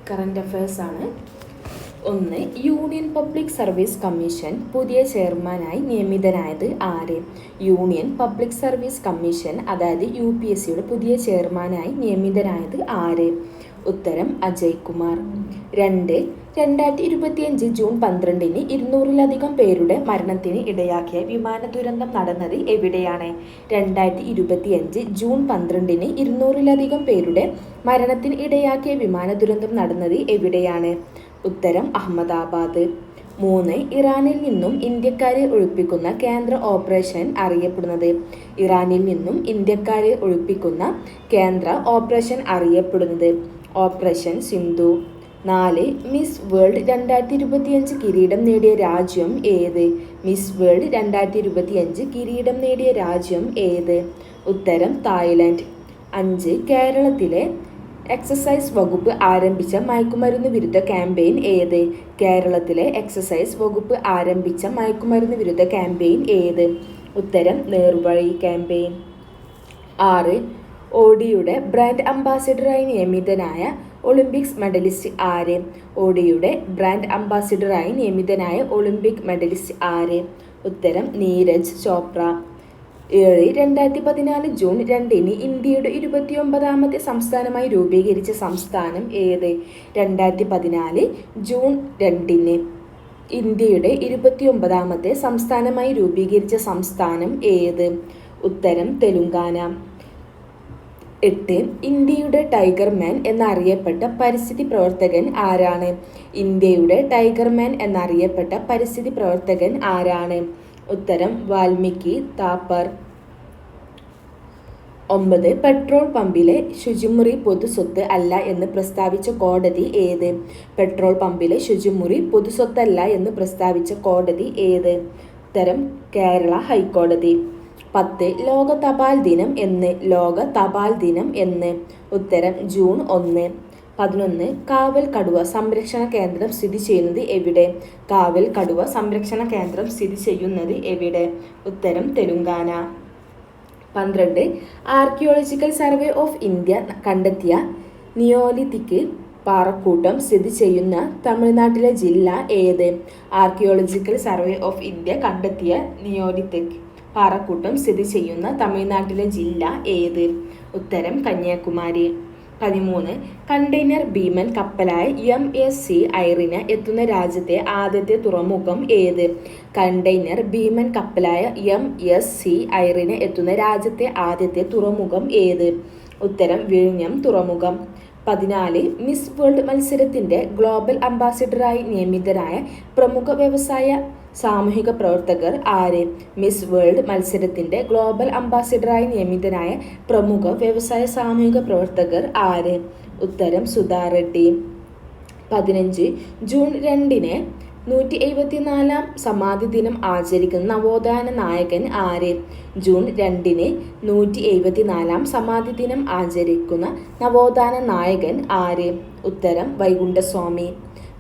Current affairs ആണ്. 1. Union public service commission പുതിയ ചെയർമാനായി നിയമിതനായത് ആര്? യൂണിയൻ പബ്ലിക് സർവീസ് കമ്മീഷൻ അതായത് UPSCയുടെ പുതിയ ചെയർമാനായി നിയമിതനായത് ആര്? ഉത്തരം അജയ് കുമാർ. 2. 2025 ജൂൺ 12-ന് 200-ലധികം പേരുടെ മരണത്തിന് ഇടയാക്കിയ വിമാന ദുരന്തം നടന്നത് എവിടെയാണ്? 2025 ജൂൺ 12-ന് 200-ലധികം പേരുടെ മരണത്തിന് ഇടയാക്കിയ വിമാന ദുരന്തം നടന്നത് എവിടെയാണ്? ഉത്തരം അഹമ്മദാബാദ്. 3. ഇറാനിൽ നിന്നും ഇന്ത്യക്കാരെ ഒഴിപ്പിക്കുന്ന കേന്ദ്ര ഓപ്പറേഷൻ അറിയപ്പെടുന്നത്? ഇറാനിൽ നിന്നും ഇന്ത്യക്കാരെ ഒഴിപ്പിക്കുന്ന കേന്ദ്ര ഓപ്പറേഷൻ അറിയപ്പെടുന്നത് ഓപ്പറേഷൻ സിന്ധു. 4. മിസ് വേൾഡ് 2025 കിരീടം നേടിയ രാജ്യം ഏത്? മിസ് വേൾഡ് 2025 കിരീടം നേടിയ രാജ്യം ഏത്? ഉത്തരം തായ്ലൻഡ്. 5. കേരളത്തിലെ എക്സസൈസ് വകുപ്പ് ആരംഭിച്ച മയക്കുമരുന്ന് വിരുദ്ധ ക്യാമ്പയിൻ ഏത്? കേരളത്തിലെ എക്സസൈസ് വകുപ്പ് ആരംഭിച്ച മയക്കുമരുന്ന് വിരുദ്ധ ക്യാമ്പയിൻ ഏത്? ഉത്തരം നേർവഴി ക്യാമ്പയിൻ. 6. ഓഡിയുടെ ബ്രാൻഡ് അംബാസിഡറായി നിയമിതനായ ഒളിമ്പിക്സ് മെഡലിസ്റ്റ് ആര്? ഓഡിയുടെ ബ്രാൻഡ് അംബാസിഡറായി നിയമിതനായ ഒളിമ്പിക് മെഡലിസ്റ്റ് ആര്? ഉത്തരം നീരജ് ചോപ്ര. 7. 2014 ജൂൺ 2-ന് ഇന്ത്യയുടെ 29ാമത്തെ സംസ്ഥാനമായി രൂപീകരിച്ച സംസ്ഥാനം ഏത്? 2014 ജൂൺ 2-ന് ഇന്ത്യയുടെ 29ാമത്തെ സംസ്ഥാനമായി രൂപീകരിച്ച സംസ്ഥാനം ഏത്? ഉത്തരം തെലുങ്കാന. 8. ഇന്ത്യയുടെ ടൈഗർ മാൻ എന്നറിയപ്പെട്ട പരിസ്ഥിതി പ്രവർത്തകൻ ആരാണ്? ഇന്ത്യയുടെ ടൈഗർ മാൻ എന്നറിയപ്പെട്ട പരിസ്ഥിതി പ്രവർത്തകൻ ആരാണ്? ഉത്തരം വാൽമീകി താപ്പർ. 9. പെട്രോൾ പമ്പിലെ ശുചിമുറി പൊതുസ്വത്ത് അല്ല എന്ന് പ്രസ്താവിച്ച കോടതി ഏത്? പെട്രോൾ പമ്പിലെ ശുചിമുറി പൊതുസ്വത്തല്ല എന്ന് പ്രസ്താവിച്ച കോടതി ഏത്? ഉത്തരം കേരള ഹൈക്കോടതി. 10. ലോക തപാൽ ദിനം എന്ന്? ലോക തപാൽ ദിനം എന്ന്? ഉത്തരം ജൂൺ 1. 11. കാവൽ കടുവ സംരക്ഷണ കേന്ദ്രം സ്ഥിതി ചെയ്യുന്നത് എവിടെ? കാവൽ കടുവ സംരക്ഷണ കേന്ദ്രം സ്ഥിതി ചെയ്യുന്നത് എവിടെ? ഉത്തരം Telangana. 12. Archaeological survey of India കണ്ടെത്തിയ നിയോലിതിക് പാറക്കൂട്ടം സ്ഥിതി ചെയ്യുന്ന തമിഴ്നാട്ടിലെ ജില്ല ഏത്? ആർക്കിയോളജിക്കൽ സർവേ ഓഫ് ഇന്ത്യ കണ്ടെത്തിയ നിയോലിതിക് പാറക്കൂട്ടം സ്ഥിതി ചെയ്യുന്ന തമിഴ്നാട്ടിലെ ജില്ല ഏത്? ഉത്തരം കന്യാകുമാരി. 13. കണ്ടെയ്നർ ഭീമൻ കപ്പലായ MSC ഐറിന് എത്തുന്ന രാജ്യത്തെ ആദ്യത്തെ തുറമുഖം ഏത്? കണ്ടെയ്നർ ഭീമൻ കപ്പലായ MSC ഐറിന് എത്തുന്ന രാജ്യത്തെ ആദ്യത്തെ തുറമുഖം ഏത്? ഉത്തരം വിഴിഞ്ഞം തുറമുഖം. 14. മിസ് വേൾഡ് മത്സരത്തിൻ്റെ ഗ്ലോബൽ അംബാസിഡറായി നിയമിതനായ പ്രമുഖ വ്യവസായ സാമൂഹിക പ്രവർത്തകർ ആര്? മിസ് വേൾഡ് മത്സരത്തിൻ്റെ ഗ്ലോബൽ അംബാസിഡറായി നിയമിതനായ പ്രമുഖ വ്യവസായ സാമൂഹിക പ്രവർത്തകർ ആര്? ഉത്തരം സുധാ റെഡ്ഡി. 15. ജൂൺ 2-ന് 174-ാം സമാധി ദിനം ആചരിക്കുന്ന നവോത്ഥാന നായകൻ ആര്? ജൂൺ 2-ന് 174-ാം സമാധി ദിനം ആചരിക്കുന്ന നവോത്ഥാന നായകൻ ആര്? ഉത്തരം വൈകുണ്ഠസ്വാമി.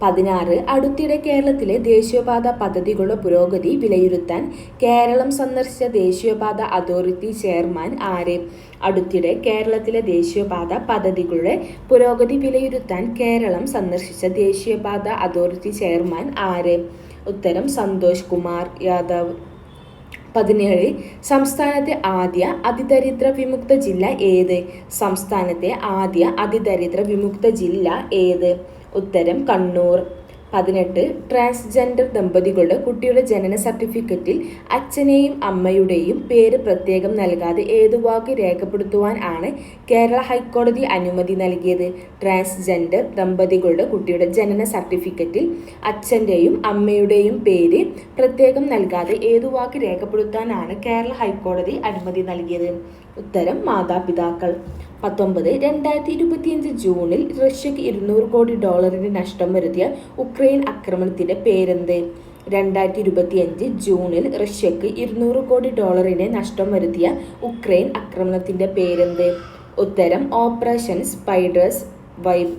16. അടുത്തിടെ കേരളത്തിലെ ദേശീയപാത പദ്ധതികളുടെ പുരോഗതി വിലയിരുത്താൻ കേരളം സന്ദർശിച്ച ദേശീയപാത അതോറിറ്റി ചെയർമാൻ ആര്? അടുത്തിടെ കേരളത്തിലെ ദേശീയപാത പദ്ധതികളുടെ പുരോഗതി വിലയിരുത്താൻ കേരളം സന്ദർശിച്ച ദേശീയപാത അതോറിറ്റി ചെയർമാൻ ആര്? ഉത്തരം സന്തോഷ് കുമാർ യാദവ്. 17. സംസ്ഥാനത്തെ ആദ്യ അതിദരിദ്ര വിമുക്ത ജില്ല ഏത്? സംസ്ഥാനത്തെ ആദ്യ അതിദരിദ്ര വിമുക്ത ജില്ല ഏത്? ഉത്തരം കണ്ണൂർ. 18. ട്രാൻസ്ജെൻഡർ ദമ്പതികളുടെ കുട്ടിയുടെ ജനന സർട്ടിഫിക്കറ്റിൽ അച്ഛനെയും അമ്മയുടെയും പേര് പ്രത്യേകം നൽകാതെ ഏതു വാക്ക് രേഖപ്പെടുത്തുവാൻ ആണ് കേരള ഹൈക്കോടതി അനുമതി നൽകിയത്? ട്രാൻസ്ജെൻഡർ ദമ്പതികളുടെ കുട്ടിയുടെ ജനന സർട്ടിഫിക്കറ്റിൽ അച്ഛൻ്റെയും അമ്മയുടെയും പേര് പ്രത്യേകം നൽകാതെ ഏതു വാക്ക് രേഖപ്പെടുത്താനാണ് കേരള ഹൈക്കോടതി അനുമതി നൽകിയത്? ഉത്തരം മാതാപിതാക്കൾ. 19. 2025 ജൂണിൽ റഷ്യക്ക് $200 കോടി നഷ്ടം വരുത്തിയ ഉക്രൈൻ ആക്രമണത്തിന്റെ പേരെന്ത്? 2025 ജൂണിൽ റഷ്യക്ക് $200 കോടി നഷ്ടം വരുത്തിയ ഉക്രൈൻ ആക്രമണത്തിന്റെ പേരെന്ത്? ഉത്തരം ഓപ്പറേഷൻ സ്പൈഡേഴ്സ് വൈബ്.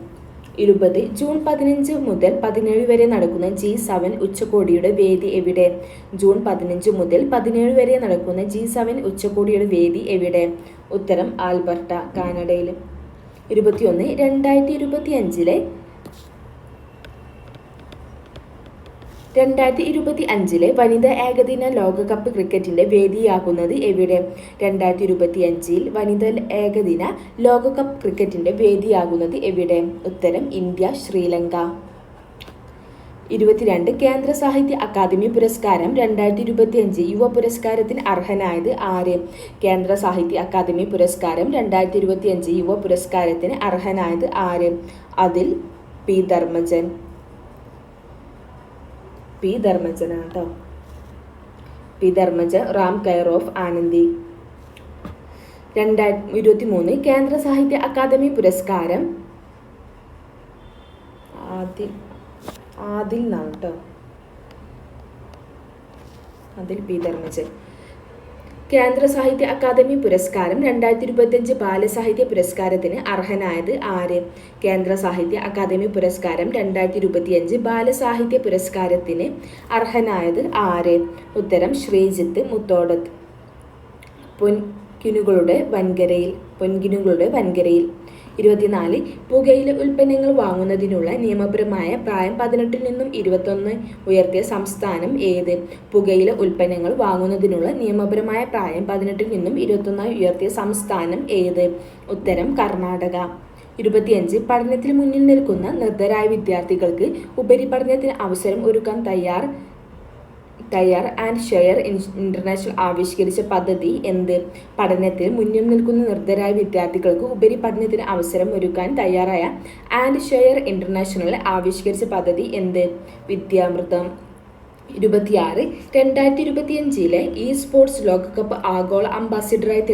20. ജൂൺ 15 മുതൽ 17 വരെ നടക്കുന്ന G7 ഉച്ചകോടിയുടെ വേദി എവിടെ? ജൂൺ 15 മുതൽ 17 വരെ നടക്കുന്ന G7 ഉച്ചകോടിയുടെ വേദി എവിടെ? ഉത്തരം ആൽബർട്ട, കാനഡയിൽ. 21. 2025 2025 വനിതാ ഏകദിന ലോകകപ്പ് ക്രിക്കറ്റിന്റെ വേദിയാകുന്നത് എവിടെ? 2025 വനിതാ ഏകദിന ലോകകപ്പ് ക്രിക്കറ്റിന്റെ വേദിയാകുന്നത് എവിടെ? ഉത്തരം ഇന്ത്യ, ശ്രീലങ്ക. 22 കേന്ദ്ര സാഹിത്യ അക്കാദമി പുരസ്കാരം 2025 യുവ പുരസ്കാരത്തിന് അർഹനായത് ആര്? കേന്ദ്ര സാഹിത്യ അക്കാദമി പുരസ്കാരം 2025 യുവ പുരസ്കാരത്തിന് അർഹനായത് ആര്? അതിൽ പി ധർമ്മജൻ. പി ധർമ്മജനാണ് കേട്ടോ. P Dharmajan, Ram care of Anandi. 2023 കേന്ദ്ര സാഹിത്യ അക്കാദമി പുരസ്കാരം ആദിൽ എന്നാണ് കേട്ടോ. അതിൽ പി ധർമ്മജൻ. കേന്ദ്ര സാഹിത്യ അക്കാദമി പുരസ്കാരം 2025 ബാലസാഹിത്യ പുരസ്കാരത്തിന് അർഹനായത് ആര്? കേന്ദ്ര സാഹിത്യ അക്കാദമി പുരസ്കാരം 2025 ബാലസാഹിത്യ പുരസ്കാരത്തിന് അർഹനായത് ആര്? ഉത്തരം ശ്രീജിത്ത് മുത്തോടത്ത്. പൊൻകിനുകളുടെ വൻകരയിൽ. 24 പുകയില ഉൽപ്പന്നങ്ങൾ വാങ്ങുന്നതിനുള്ള നിയമപരമായ പ്രായം 18 നിന്നും 21 ഉയർത്തിയ സംസ്ഥാനം ഏത്? പുകയില ഉൽപ്പന്നങ്ങൾ വാങ്ങുന്നതിനുള്ള നിയമപരമായ പ്രായം 18 നിന്നും 21 ഉയർത്തിയ സംസ്ഥാനം ഏത്? ഉത്തരം കർണാടക. 25 പഠനത്തിൽ മുന്നിൽ നിൽക്കുന്ന നിർധരായ വിദ്യാർത്ഥികൾക്ക് ഉപരിപഠനത്തിന് അവസരം ഒരുക്കാൻ തയ്യാർ ആൻഡ് ഷെയർ ഇന്റർനാഷണൽ ആവിഷ്കരിച്ച പദ്ധതി എന്ത്? പഠനത്തിൽ മുന്നിൽ നിൽക്കുന്ന നിർധരായ വിദ്യാർത്ഥികൾക്ക് ഉപരിപഠനത്തിന് അവസരം ഒരുക്കാൻ തയ്യാറായ ആൻഡ് ഷെയർ ഇന്റർനാഷണൽ ആവിഷ്കരിച്ച പദ്ധതി എന്ത്? വിദ്യാമൃതം. 26 2025 ഇ സ്പോർട്സ് ലോകകപ്പ് ആഗോള അംബാസിഡറായി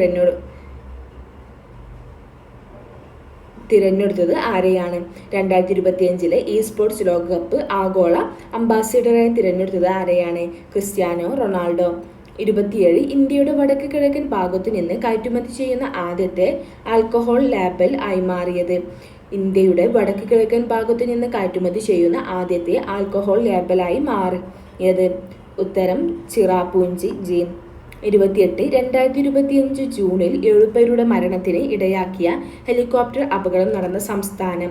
തിരഞ്ഞെടുത്തത് ആരെയാണ്? 2025 ഇ സ്പോർട്സ് ലോകകപ്പ് ആഗോള അംബാസിഡറായി തിരഞ്ഞെടുത്തത് ആരെയാണ്? Cristiano Ronaldo. 27 ഇന്ത്യയുടെ വടക്ക് കിഴക്കൻ ഭാഗത്തു നിന്ന് കയറ്റുമതി ചെയ്യുന്ന ആദ്യത്തെ ആൽക്കഹോൾ ലേബൽ ആയി മാറിയത്? ഇന്ത്യയുടെ വടക്ക് കിഴക്കൻ ഭാഗത്തു നിന്ന് കയറ്റുമതി ചെയ്യുന്ന ആദ്യത്തെ ആൽക്കഹോൾ ലേബലായി മാറിയത്? ഉത്തരം ചിറാപുഞ്ചി ജീൻ. 28 2025 ജൂണിൽ 7 പേരുടെ മരണത്തിന് ഇടയാക്കിയ ഹെലികോപ്റ്റർ അപകടം നടന്ന സംസ്ഥാനം?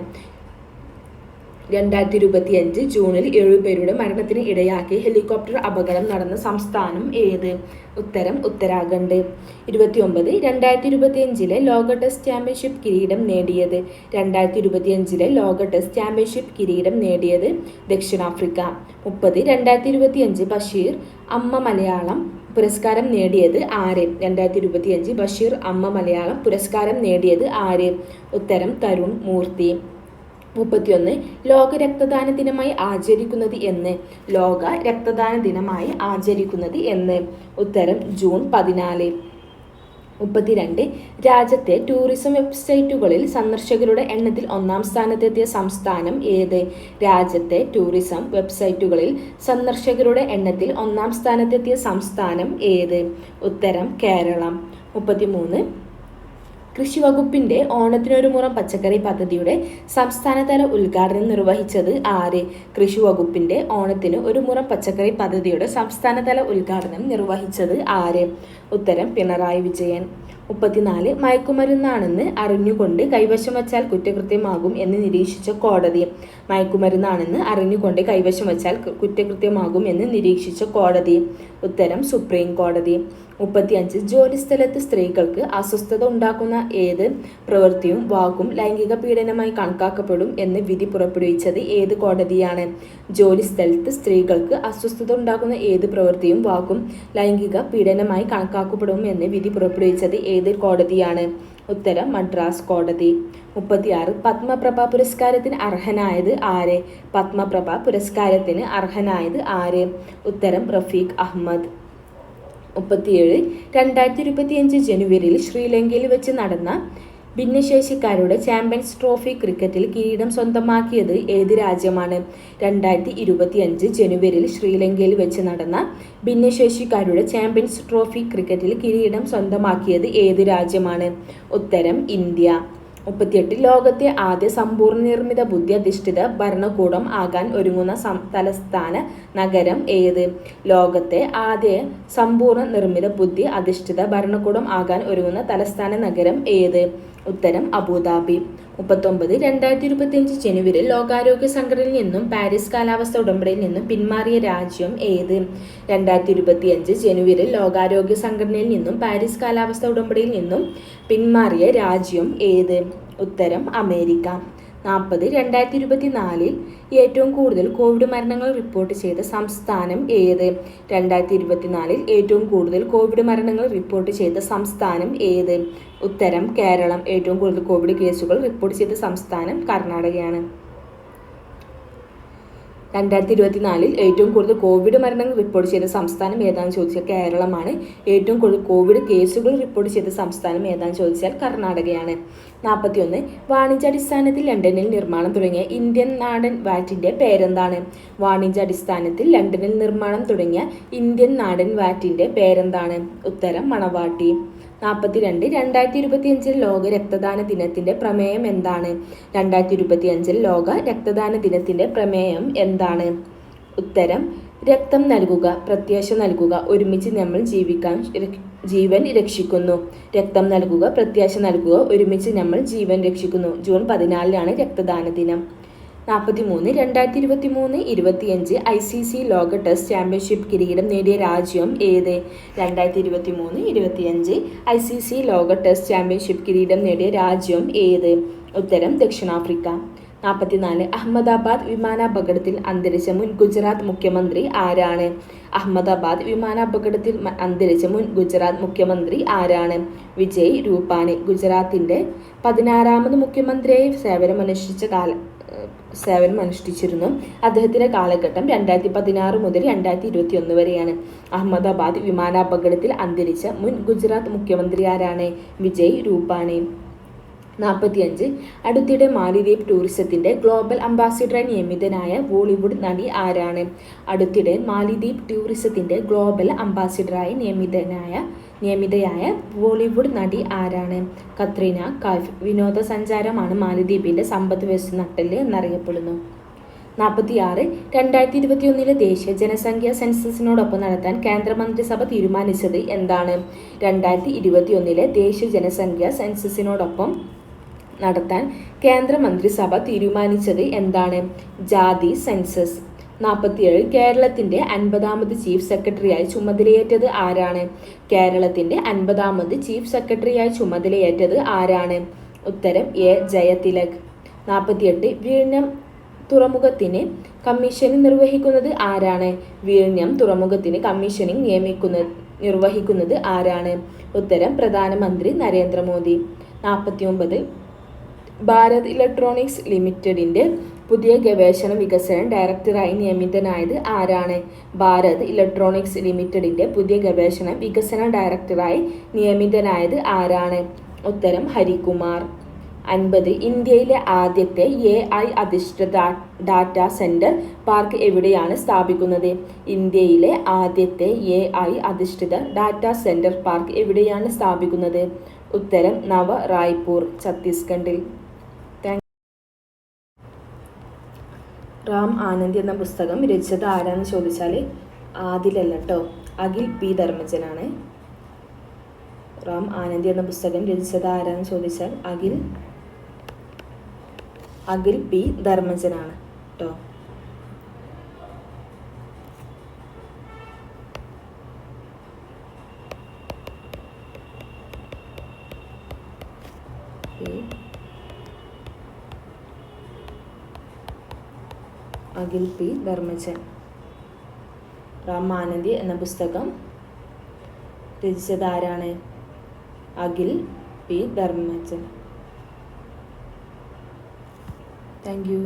2025 ജൂണിൽ 7 പേരുടെ മരണത്തിന് ഇടയാക്കി ഹെലികോപ്റ്റർ അപകടം നടന്ന സംസ്ഥാനം ഏത്? ഉത്തരം ഉത്തരാഖണ്ഡ്. 29 2025 ലോക ടെസ്റ്റ് ചാമ്പ്യൻഷിപ്പ് കിരീടം നേടിയത്? 2025 ലോക ടെസ്റ്റ് ചാമ്പ്യൻഷിപ്പ് കിരീടം നേടിയത് ദക്ഷിണാഫ്രിക്ക. 30 2025 ബഷീർ അമ്മ മലയാളം പുരസ്കാരം നേടിയത് ആര്? 2025 ബഷീർ അമ്മ മലയാളം പുരസ്കാരം നേടിയത് ആര്? ഉത്തരം തരുൺ മൂർത്തി. 31 ലോക രക്തദാന ദിനമായി ആചരിക്കുന്നത് എന്ന്? ലോക രക്തദാന ദിനമായി ആചരിക്കുന്നത് എന്ന്? ഉത്തരം ജൂൺ 14. 32 രാജ്യത്തെ ടൂറിസം വെബ്സൈറ്റുകളിൽ സന്ദർശകരുടെ എണ്ണത്തിൽ 1-ാം സ്ഥാനത്തെത്തിയ സംസ്ഥാനം ഏത്? രാജ്യത്തെ ടൂറിസം വെബ്സൈറ്റുകളിൽ സന്ദർശകരുടെ എണ്ണത്തിൽ 1-ാം സ്ഥാനത്തെത്തിയ സംസ്ഥാനം ഏത്? ഉത്തരം കേരളം. 33 കൃഷി വകുപ്പിന്റെ ഓണത്തിനൊരു മുറം പച്ചക്കറി പദ്ധതിയുടെ സംസ്ഥാനതല ഉദ്ഘാടനം നിർവഹിച്ചത് ആര്? കൃഷി വകുപ്പിന്റെ ഓണത്തിന് ഒരു മുറം പച്ചക്കറി പദ്ധതിയുടെ സംസ്ഥാനതല ഉദ്ഘാടനം നിർവഹിച്ചത് ആര്? ഉത്തരം പിണറായി വിജയൻ. 34 മയക്കുമരുന്നാണെന്ന് അറിഞ്ഞുകൊണ്ട് കൈവശം വച്ചാൽ കുറ്റകൃത്യമാകും എന്ന് നിരീക്ഷിച്ച കോടതി? മയക്കുമരുന്നാണെന്ന് അറിഞ്ഞുകൊണ്ട് കൈവശം വച്ചാൽ കുറ്റകൃത്യമാകും എന്ന് നിരീക്ഷിച്ച കോടതി? ഉത്തരം സുപ്രീം കോടതി. 35 ജോലിസ്ഥലത്ത് സ്ത്രീകൾക്ക് അസ്വസ്ഥത ഉണ്ടാക്കുന്ന ഏത് പ്രവൃത്തിയും വാക്കും ലൈംഗിക പീഡനമായി കണക്കാക്കപ്പെടും എന്ന് വിധി പുറപ്പെടുവിച്ചത് ഏത് കോടതിയാണ്? ജോലിസ്ഥലത്ത് സ്ത്രീകൾക്ക് അസ്വസ്ഥത ഉണ്ടാക്കുന്ന ഏത് പ്രവൃത്തിയും വാക്കും ലൈംഗിക പീഡനമായി കണക്കാക്കപ്പെടും എന്ന് വിധി പുറപ്പെടുവിച്ചത് ഏത് കോടതിയാണ്? ഉത്തരം മദ്രാസ് കോടതി. 36 പത്മപ്രഭ പുരസ്കാരത്തിന് അർഹനായത് ആര്? പത്മപ്രഭ പുരസ്കാരത്തിന് അർഹനായത് ആര്? ഉത്തരം റഫീഖ് അഹമ്മദ്. 37 2025 ജനുവരിയിൽ ശ്രീലങ്കയിൽ വെച്ച് നടന്ന ഭിന്നശേഷിക്കാരുടെ ചാമ്പ്യൻസ് ട്രോഫി ക്രിക്കറ്റിൽ കിരീടം സ്വന്തമാക്കിയത് ഏത് രാജ്യമാണ്? 2025 ജനുവരിയിൽ ശ്രീലങ്കയിൽ വെച്ച് നടന്ന ഭിന്നശേഷിക്കാരുടെ ചാമ്പ്യൻസ് ട്രോഫി ക്രിക്കറ്റിൽ കിരീടം സ്വന്തമാക്കിയത് ഏത് രാജ്യമാണ്? ഉത്തരം ഇന്ത്യ. 38 ലോകത്തെ ആദ്യ സമ്പൂർണ്ണ നിർമ്മിത ബുദ്ധി അധിഷ്ഠിത ഭരണകൂടം ആകാൻ ഒരുങ്ങുന്ന തലസ്ഥാന നഗരം ഏത്? ലോകത്തെ ആദ്യ സമ്പൂർണ്ണ നിർമ്മിത ബുദ്ധി അധിഷ്ഠിത ഭരണകൂടം ആകാൻ ഒരുങ്ങുന്ന തലസ്ഥാന നഗരം ഏത്? ഉത്തരം അബുദാബി. 39. 2025 ജനുവരിയിൽ ലോകാരോഗ്യ സംഘടനയിൽ നിന്നും പാരീസ് കാലാവസ്ഥ ഉടമ്പടിയിൽ നിന്നും പിന്മാറിയ രാജ്യം ഏത്? 2025 ജനുവരിയിൽ ലോകാരോഗ്യ സംഘടനയിൽ നിന്നും പാരീസ് കാലാവസ്ഥ ഉടമ്പടിയിൽ നിന്നും പിന്മാറിയ രാജ്യം ഏത്? ഉത്തരം അമേരിക്ക. 40. 2024 ഏറ്റവും കൂടുതൽ കോവിഡ് മരണങ്ങൾ റിപ്പോർട്ട് ചെയ്ത സംസ്ഥാനം ഏത്? 2024 ഏറ്റവും കൂടുതൽ കോവിഡ് മരണങ്ങൾ റിപ്പോർട്ട് ചെയ്ത സംസ്ഥാനം ഏത്? ഉത്തരം കേരളം. ഏറ്റവും കൂടുതൽ കോവിഡ് കേസുകൾ റിപ്പോർട്ട് ചെയ്ത സംസ്ഥാനം കർണാടകയാണ്. 2024 ഏറ്റവും കൂടുതൽ കോവിഡ് മരണങ്ങൾ റിപ്പോർട്ട് ചെയ്ത സംസ്ഥാനം ഏതാണെന്ന് ചോദിച്ചാൽ കേരളമാണ്. ഏറ്റവും കൂടുതൽ കോവിഡ് കേസുകൾ റിപ്പോർട്ട് ചെയ്ത സംസ്ഥാനം ഏതാണെന്ന് ചോദിച്ചാൽ കർണാടകയാണ്. 41. വാണിജ്യാടിസ്ഥാനത്തിൽ ലണ്ടനിൽ നിർമ്മാണം തുടങ്ങിയ ഇന്ത്യൻ നാടൻ വാറ്റിൻ്റെ പേരെന്താണ്? വാണിജ്യാടിസ്ഥാനത്തിൽ ലണ്ടനിൽ നിർമ്മാണം തുടങ്ങിയ ഇന്ത്യൻ നാടൻ വാറ്റിൻ്റെ പേരെന്താണ്? ഉത്തരം മണവാട്ടി. 42. 2025 ലോക രക്തദാന ദിനത്തിൻ്റെ പ്രമേയം എന്താണ്? 2025 ലോക രക്തദാന ദിനത്തിൻ്റെ പ്രമേയം എന്താണ്? ഉത്തരം രക്തം നൽകുക, പ്രത്യാശ നൽകുക, ഒരുമിച്ച് നമ്മൾ ജീവൻ രക്ഷിക്കുന്നു. രക്തം നൽകുക, പ്രത്യാശ നൽകുക, ഒരുമിച്ച് നമ്മൾ ജീവൻ രക്ഷിക്കുന്നു. ജൂൺ 14 രക്തദാന ദിനം. 43. 2023-25 ICC ലോക ടെസ്റ്റ് ചാമ്പ്യൻഷിപ്പ് കിരീടം നേടിയ രാജ്യം ഏത്? 2023-25 ICC ലോക ടെസ്റ്റ് ചാമ്പ്യൻഷിപ്പ് കിരീടം നേടിയ രാജ്യം ഏത്? ഉത്തരം ദക്ഷിണാഫ്രിക്ക. 44. അഹമ്മദാബാദ് വിമാനാപകടത്തിൽ അന്തരിച്ച മുൻ ഗുജറാത്ത് മുഖ്യമന്ത്രി ആരാണ്? അഹമ്മദാബാദ് വിമാനാപകടത്തിൽ അന്തരിച്ച മുൻ ഗുജറാത്ത് മുഖ്യമന്ത്രി ആരാണ്? വിജയ് രൂപാനി. ഗുജറാത്തിൻ്റെ 16ാമത് മുഖ്യമന്ത്രിയായി സേവനമനുഷ്ഠിച്ചിരുന്നു. അദ്ദേഹത്തിൻ്റെ കാലഘട്ടം 2016 മുതൽ 2021 വരെയാണ്. അഹമ്മദാബാദ് വിമാനാപകടത്തിൽ അന്തരിച്ച മുൻ ഗുജറാത്ത് മുഖ്യമന്ത്രി ആരാണ്? വിജയ് രൂപാനി. 45. അടുത്തിടെ മാലിദ്വീപ് ടൂറിസത്തിൻ്റെ ഗ്ലോബൽ അംബാസിഡറായി നിയമിതനായ ബോളിവുഡ് നടി ആരാണ്? അടുത്തിടെ മാലിദ്വീപ് ടൂറിസത്തിൻ്റെ ഗ്ലോബൽ അംബാസിഡറായി നിയമിതയായ ബോളിവുഡ് നടി ആരാണ്? കത്രീന കൈഫ്. വിനോദസഞ്ചാരമാണ് മാലിദ്വീപിൻ്റെ സമ്പദ് വ്യവസ്ഥ നട്ടെല്ല് എന്നറിയപ്പെടുന്നു. 46. 2021 ദേശീയ ജനസംഖ്യാ സെൻസസിനോടൊപ്പം നടത്താൻ കേന്ദ്രമന്ത്രിസഭ തീരുമാനിച്ചത് എന്താണ്? 2021 ദേശീയ ജനസംഖ്യാ സെൻസസിനോടൊപ്പം നടത്താൻ കേന്ദ്രമന്ത്രിസഭ തീരുമാനിച്ചത് എന്താണ്? ജാതി സെൻസസ്. 47. കേരളത്തിൻ്റെ 50ാമത് ചീഫ് സെക്രട്ടറിയായി ചുമതലയേറ്റത് ആരാണ്? കേരളത്തിൻ്റെ 50ാമത് ചീഫ് സെക്രട്ടറിയായി ചുമതലയേറ്റത് ആരാണ്? ഉത്തരം എ ജയതിലക്. 48. വിഴിഞ്ഞം തുറമുഖത്തിന് കമ്മീഷനിങ് നിർവഹിക്കുന്നത് ആരാണ്? വിഴിഞ്ഞം തുറമുഖത്തിന് കമ്മീഷനിങ് നിർവഹിക്കുന്നത് ആരാണ്? ഉത്തരം പ്രധാനമന്ത്രി നരേന്ദ്രമോദി. 49. ഭാരത് ഇലക്ട്രോണിക്സ് ലിമിറ്റഡിൻ്റെ പുതിയ ഗവേഷണ വികസന ഡയറക്ടറായി നിയമിതനായത് ആരാണ്? ഭാരത് ഇലക്ട്രോണിക്സ് ലിമിറ്റഡിൻ്റെ പുതിയ ഗവേഷണ വികസന ഡയറക്ടറായി നിയമിതനായത് ആരാണ്? ഉത്തരം ഹരികുമാർ. 50. ഇന്ത്യയിലെ ആദ്യത്തെ AI അധിഷ്ഠിത ഡാറ്റാ സെൻറ്റർ പാർക്ക് എവിടെയാണ് സ്ഥാപിക്കുന്നത്? ഇന്ത്യയിലെ ആദ്യത്തെ AI അധിഷ്ഠിത ഡാറ്റാ സെൻറ്റർ പാർക്ക് എവിടെയാണ് സ്ഥാപിക്കുന്നത്? ഉത്തരം നവ റായ്പൂർ, ഛത്തീസ്ഗഡിൽ. റാം ആനന്ദി എന്ന പുസ്തകം രചിച്ചത് ആരാന്ന് ചോദിച്ചാൽ ആദിലല്ല കേട്ടോ, അഖിൽ P. ധർമ്മജനാണ്. റാം ആനന്ദി എന്ന പുസ്തകം രചിച്ചത് ആരാന്ന് ചോദിച്ചാൽ അഖിൽ P. ധർമ്മജനാണ് കേട്ടോ. അഖിൽ P. ധർമ്മജൻ. റാം ആനന്ദി എന്ന പുസ്തകം രചിച്ചത് ആരാണ്? Akhil P. Dharmajan. Thank you.